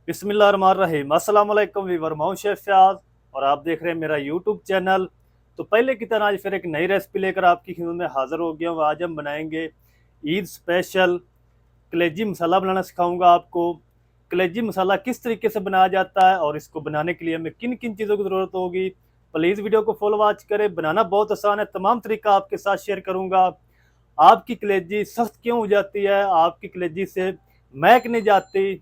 बिस्मिल्लाहिर्रहमानिर्रहीम। अस्सलाम वालेकुम वीवर, मैं हूं शेफ फयाज और आप देख रहे हैं मेरा यूट्यूब चैनल। तो पहले की तरह आज फिर एक नई रेसिपी लेकर आपकी खिदमत में हाजिर हो गया हूँ। आज हम बनाएंगे ईद स्पेशल कलेजी मसाला बनाना सिखाऊंगा आपको। कलेजी मसाला किस तरीके से बनाया जाता है और इसको बनाने के लिए हमें किन किन चीज़ों की ज़रूरत होगी। प्लीज़ वीडियो को फुल वॉच करें। बनाना बहुत आसान है, तमाम तरीका आपके साथ शेयर करूँगा। आपकी कलेजी सख्त क्यों हो जाती है, आपकी कलेजी से महक नहीं जाती,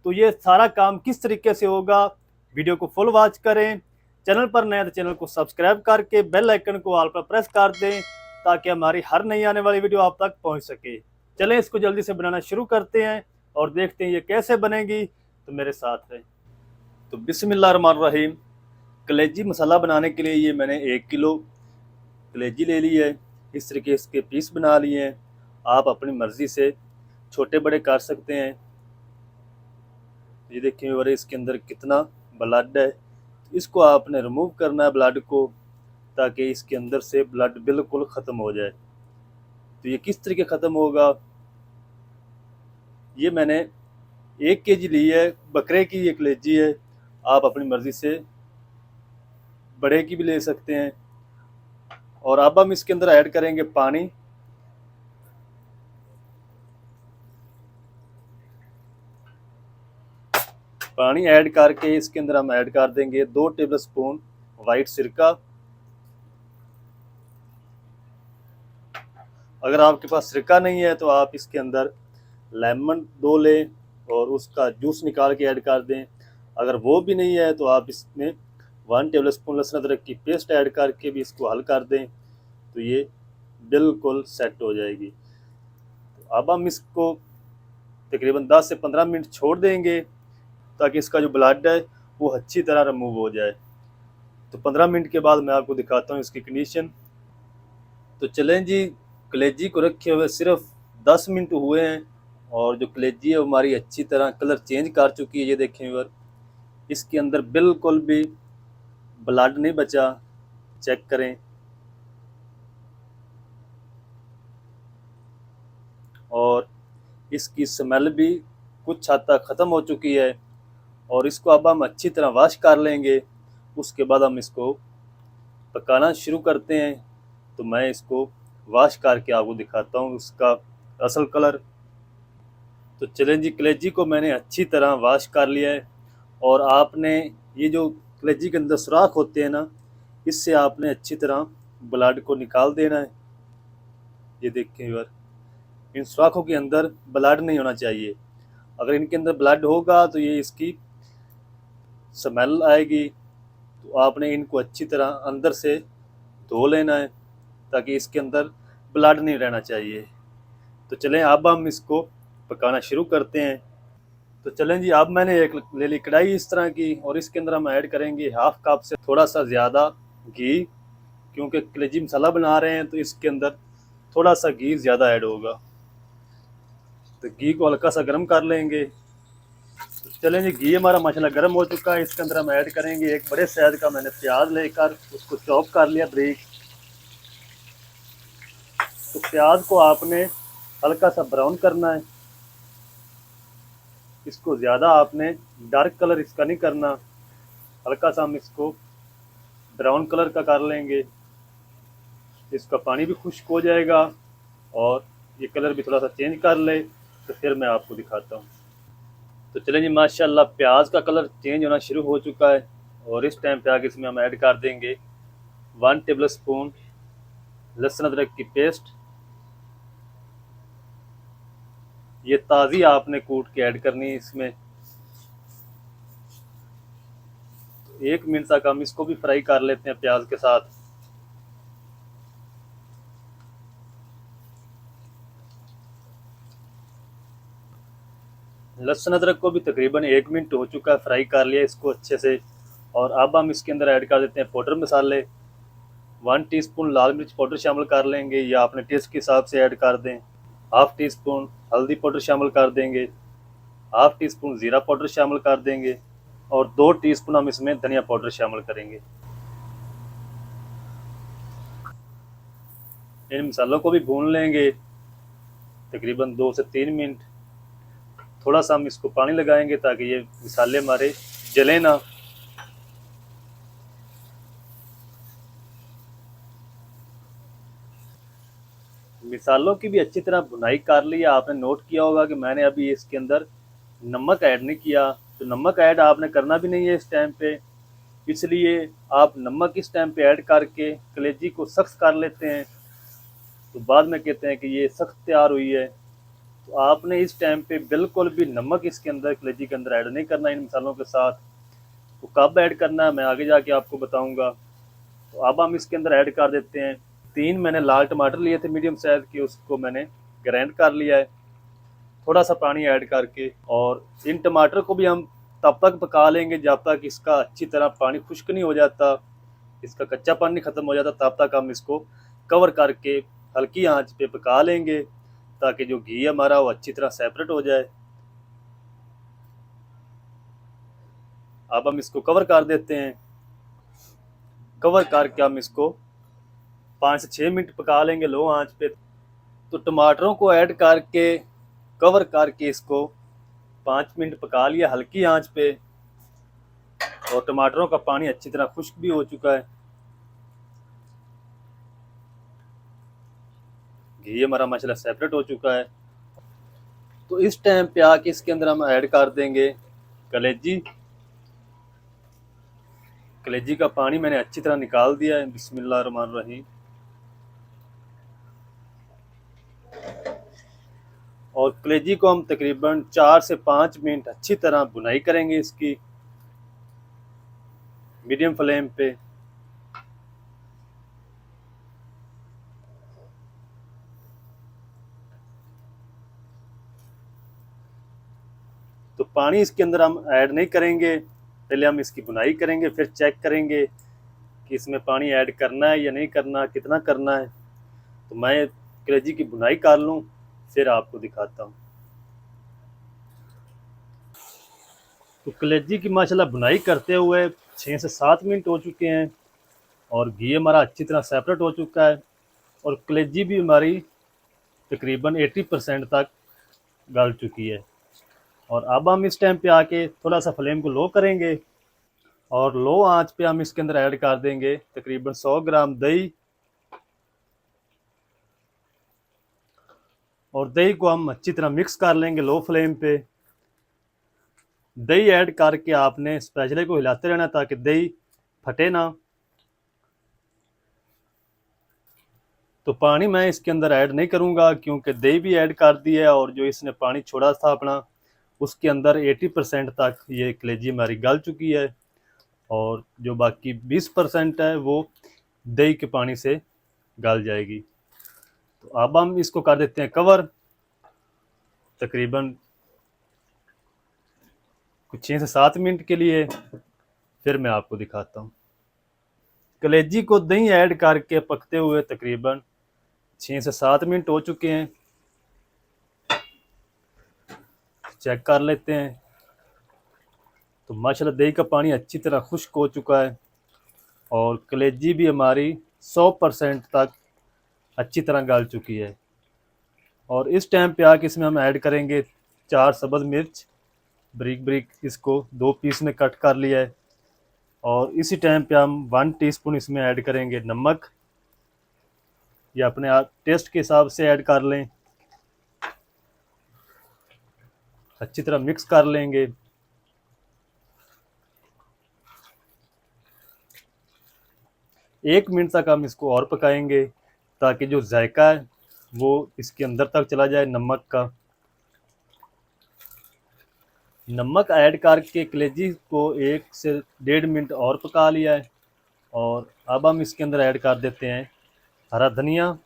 तो ये सारा काम किस तरीके से होगा, वीडियो को फुल वॉच करें। चैनल पर नए तो चैनल को सब्सक्राइब करके बेल आइकन को ऑल पर प्रेस कर दें ताकि हमारी हर नई आने वाली वीडियो आप तक पहुंच सके। चलें इसको जल्दी से बनाना शुरू करते हैं और देखते हैं ये कैसे बनेगी। तो मेरे साथ रहें। तो बिस्मिल्लाहिर्रहमानिर्रहीम। कलेजी मसाला बनाने के लिए ये मैंने 1 किलो कलेजी ले ली है। इस तरीके इसके पीस बना लिए हैं। आप अपनी मर्ज़ी से छोटे बड़े कर सकते हैं। ये देखिए और इसके अंदर कितना ब्लड है, इसको आपने रिमूव करना है ब्लड को, ताकि इसके अंदर से ब्लड बिल्कुल ख़त्म हो जाए। तो ये किस तरीके ख़त्म होगा, ये मैंने 1 kg ली है, बकरे की ये कलेजी है। आप अपनी मर्ज़ी से बड़े की भी ले सकते हैं। और अब हम इसके अंदर ऐड करेंगे पानी। पानी ऐड करके इसके अंदर हम ऐड कर देंगे 2 टेबल स्पून वाइट सिरका। अगर आपके पास सिरका नहीं है तो आप इसके अंदर लेमन 2 लें और उसका जूस निकाल के ऐड कर दें। अगर वो भी नहीं है तो आप इसमें 1 टेबल स्पून लहसुन अदरक की पेस्ट ऐड करके भी इसको हल कर दें, तो ये बिल्कुल सेट हो जाएगी। तो अब हम इसको तकरीबन 10 से 15 मिनट छोड़ देंगे ताकि इसका जो ब्लड है वो अच्छी तरह रिमूव हो जाए। तो 15 मिनट के बाद मैं आपको दिखाता हूँ इसकी कंडीशन। तो चलें जी, कलेजी को रखे हुए सिर्फ 10 मिनट हुए हैं और जो कलेजी है वो हमारी अच्छी तरह कलर चेंज कर चुकी है। ये देखें व्यूअर, इसके अंदर बिल्कुल भी ब्लड नहीं बचा। चेक करें। और इसकी स्मेल भी कुछ हद तक ख़त्म हो चुकी है। और इसको अब हम अच्छी तरह वॉश कर लेंगे। उसके बाद हम इसको पकाना शुरू करते हैं। तो मैं इसको वॉश करके आपको दिखाता हूँ उसका असल कलर। तो चलें जी, कलेजी को मैंने अच्छी तरह वॉश कर लिया है। और आपने ये जो कलेजी के अंदर सुराख होते हैं ना, इससे आपने अच्छी तरह ब्लड को निकाल देना है। ये देखें यार, इन सुराखों के अंदर ब्लड नहीं होना चाहिए। अगर इनके अंदर ब्लड होगा तो ये इसकी स्मेल आएगी। तो आपने इनको अच्छी तरह अंदर से धो लेना है ताकि इसके अंदर ब्लड नहीं रहना चाहिए। तो चलें अब हम इसको पकाना शुरू करते हैं। तो चलें जी, अब मैंने एक ले ली कढ़ाई इस तरह की और इसके अंदर हम ऐड करेंगे 1/2 कप से थोड़ा सा ज़्यादा घी। क्योंकि कलेजी मसाला बना रहे हैं तो इसके अंदर थोड़ा सा घी ज़्यादा ऐड होगा। तो घी को हल्का सा गर्म कर लेंगे। तो चलें जी, घी हमारा माशाल्लाह गर्म हो चुका है। इसके अंदर हम ऐड करेंगे एक बड़े साइज का मैंने प्याज लेकर उसको चॉप कर लिया बारीक। तो प्याज को आपने हल्का सा ब्राउन करना है। इसको ज़्यादा आपने डार्क कलर इसका नहीं करना, हल्का सा हम इसको ब्राउन कलर का कर लेंगे। इसका पानी भी खुश्क हो जाएगा और ये कलर भी थोड़ा सा चेंज कर ले तो फिर मैं आपको दिखाता हूँ। तो चलें जी, माशाल्लाह प्याज का कलर चेंज होना शुरू हो चुका है। और इस टाइम पे आगे इसमें हम ऐड कर देंगे 1 टेबल स्पून लहसुन अदरक की पेस्ट। ये ताज़ी आपने कूट के ऐड करनी है इसमें। तो 1 मिनट तक हम इसको भी फ्राई कर लेते हैं प्याज के साथ। लहसुन अदरक को भी तकरीबन 1 मिनट हो चुका है, फ्राई कर लिया इसको अच्छे से। और अब हम इसके अंदर ऐड कर देते हैं पाउडर मसाले। 1 टीस्पून लाल मिर्च पाउडर शामिल कर लेंगे, या अपने टेस्ट के हिसाब से ऐड कर दें। हाफ़ टी स्पून हल्दी पाउडर शामिल कर देंगे। हाफ़ टी स्पून ज़ीरा पाउडर शामिल कर देंगे। और 2 टीस्पून हम इसमें धनिया पाउडर शामिल करेंगे। इन मसालों को भी भून लेंगे तकरीबन 2 से 3 मिनट। थोड़ा सा हम इसको पानी लगाएंगे ताकि ये मसाले हमारे जले ना। मिसालों की भी अच्छी तरह भुनाई कर ली है। आपने नोट किया होगा कि मैंने अभी इसके अंदर नमक ऐड नहीं किया, तो नमक ऐड आपने करना भी नहीं है इस टाइम पे, इसलिए आप नमक इस टाइम पे ऐड करके कलेजी को सख्त कर लेते हैं, तो बाद में कहते हैं कि ये सख्त तैयार हुई है। तो आपने इस टाइम पे बिल्कुल भी नमक इसके अंदर कलेजी के अंदर ऐड नहीं करना इन मसालों के साथ। तो कब ऐड करना है मैं आगे जाके आपको बताऊंगा। तो अब हम इसके अंदर ऐड कर देते हैं 3 मैंने लाल टमाटर लिए थे मीडियम साइज के, उसको मैंने ग्राइंड कर लिया है थोड़ा सा पानी ऐड करके। और इन टमाटर को भी हम तब तक पका लेंगे जब तक इसका अच्छी तरह पानी खुश्क नहीं हो जाता, इसका कच्चा पानी ख़त्म हो जाता, तब तक हम इसको कवर करके हल्की आंच पे पका लेंगे ताकि जो घी हमारा वो अच्छी तरह सेपरेट हो जाए। अब हम इसको कवर कर देते हैं। कवर करके हम इसको 5 से 6 मिनट पका लेंगे लो आंच पे। तो टमाटरों को ऐड करके कवर करके इसको 5 मिनट पका लिया हल्की आंच पे, और टमाटरों का पानी अच्छी तरह खुश्क भी हो चुका है। घी हमारा माशाल्लाह सेपरेट हो चुका है। तो इस टाइम पे आके इसके अंदर हम ऐड कर देंगे कलेजी। कलेजी का पानी मैंने अच्छी तरह निकाल दिया है। बिस्मिल्लाहिर्रहमानिर्रहीम। और कलेजी को हम तकरीबन 4 से 5 मिनट अच्छी तरह भुनाई करेंगे इसकी मीडियम फ्लेम पे। तो पानी इसके अंदर हम ऐड नहीं करेंगे, पहले हम इसकी भुनाई करेंगे, फिर चेक करेंगे कि इसमें पानी ऐड करना है या नहीं करना, कितना करना है। तो मैं कलेजी की भुनाई कर लूँ फिर आपको दिखाता हूँ। तो कलेजी की माशाल्लाह भुनाई करते हुए 6 से 7 मिनट हो चुके हैं और घी हमारा अच्छी तरह सेपरेट हो चुका है और कलेजी भी हमारी तकरीबन 80% तक गल चुकी है। और अब हम इस टाइम पे आके थोड़ा सा फ्लेम को लो करेंगे और लो आंच पे हम इसके अंदर ऐड कर देंगे तकरीबन 100 ग्राम दही। और दही को हम अच्छी तरह मिक्स कर लेंगे लो फ्लेम पे। दही ऐड करके आपने स्पैचुले को हिलाते रहना ताकि दही फटे ना। तो पानी मैं इसके अंदर ऐड नहीं करूंगा क्योंकि दही भी ऐड कर दी है और जो इसने पानी छोड़ा था अपना उसके अंदर 80% तक ये कलेजी हमारी गल चुकी है और जो बाकी 20% है वो दही के पानी से गल जाएगी। तो अब हम इसको कर देते हैं कवर तकरीबन कुछ 6 से 7 मिनट के लिए, फिर मैं आपको दिखाता हूँ। कलेजी को दही ऐड करके पकते हुए तकरीबन 6 से 7 मिनट हो चुके हैं। चेक कर लेते हैं। तो माशाल्लाह दही का पानी अच्छी तरह खुश्क हो चुका है और कलेजी भी हमारी 100% तक अच्छी तरह गल चुकी है। और इस टाइम पे आके इसमें हम ऐड करेंगे 4 सब्ज़ मिर्च ब्रिक ब्रिक, इसको 2 पीस में कट कर लिया है। और इसी टाइम पे हम 1 टीस्पून इसमें ऐड करेंगे नमक, या अपने आप टेस्ट के हिसाब से ऐड कर लें। अच्छी तरह मिक्स कर लेंगे। एक मिनट तक हम इसको और पकाएंगे ताकि जो जायका है वो इसके अंदर तक चला जाए नमक का। नमक ऐड करके कलेजी को 1 से 1.5 मिनट और पका लिया है। और अब हम इसके अंदर ऐड कर देते हैं हरा धनिया।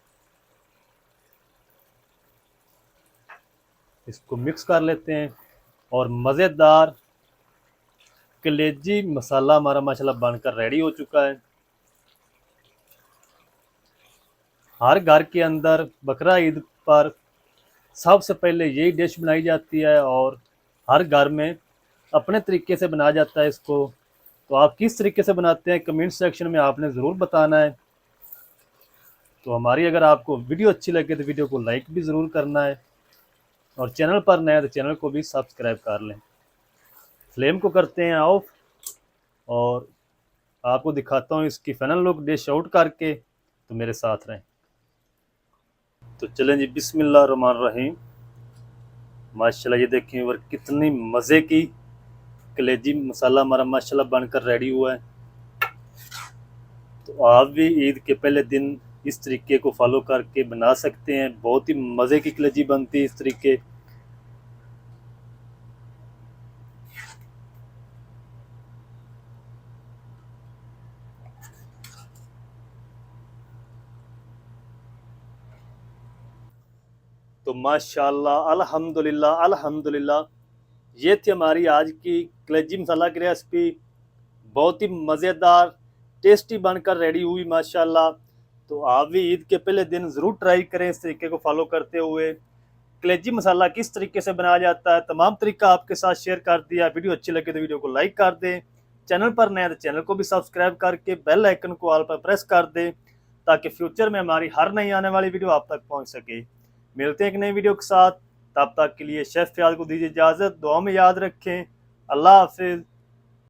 इसको मिक्स कर लेते हैं और मज़ेदार कलेजी मसाला हमारा माशाल्लाह बनकर रेडी हो चुका है। हर घर के अंदर बकरा ईद पर सबसे पहले यही डिश बनाई जाती है और हर घर में अपने तरीके से बनाया जाता है इसको। तो आप किस तरीके से बनाते हैं कमेंट सेक्शन में आपने ज़रूर बताना है। तो हमारी अगर आपको वीडियो अच्छी लगे तो वीडियो को लाइक भी ज़रूर करना है और चैनल पर नए तो चैनल को भी सब्सक्राइब कर लें। फ्लेम को करते हैं ऑफ और आपको दिखाता हूँ इसकी फाइनल लुक डिश आउट करके, तो मेरे साथ रहें। तो चलें जी, बिस्मिल्लाह रहमान रहीम। माशाल्लाह ये देखें और कितनी मज़े की कलेजी मसाला हमारा माशाल्लाह बनकर रेडी हुआ है। तो आप भी ईद के पहले दिन इस तरीके को फॉलो करके बना सकते हैं। बहुत ही मज़े की कलेजी बनती है इस तरीके। तो माशाल्लाह अल्हम्दुलिल्लाह अल्हम्दुलिल्लाह, ये थी हमारी आज की कलेजी मसाला की रेसिपी। बहुत ही मज़ेदार टेस्टी बनकर रेडी हुई माशाल्लाह। तो आप भी ईद के पहले दिन ज़रूर ट्राई करें इस तरीके को फॉलो करते हुए। कलेजी मसाला किस तरीके से बनाया जाता है तमाम तरीका आपके साथ शेयर कर दिया। वीडियो अच्छी लगे तो वीडियो को लाइक कर दें। चैनल पर नए तो चैनल को भी सब्सक्राइब करके बेल आइकन को ऑल पर प्रेस कर दें, ताकि फ्यूचर में हमारी हर नई आने वाली वीडियो आप तक पहुंच सके। मिलते हैं एक नई वीडियो के साथ, तब तक के लिए शेफ फयाद को दीजिए इजाज़त। दुआ में याद रखें। अल्लाह हाफिज़।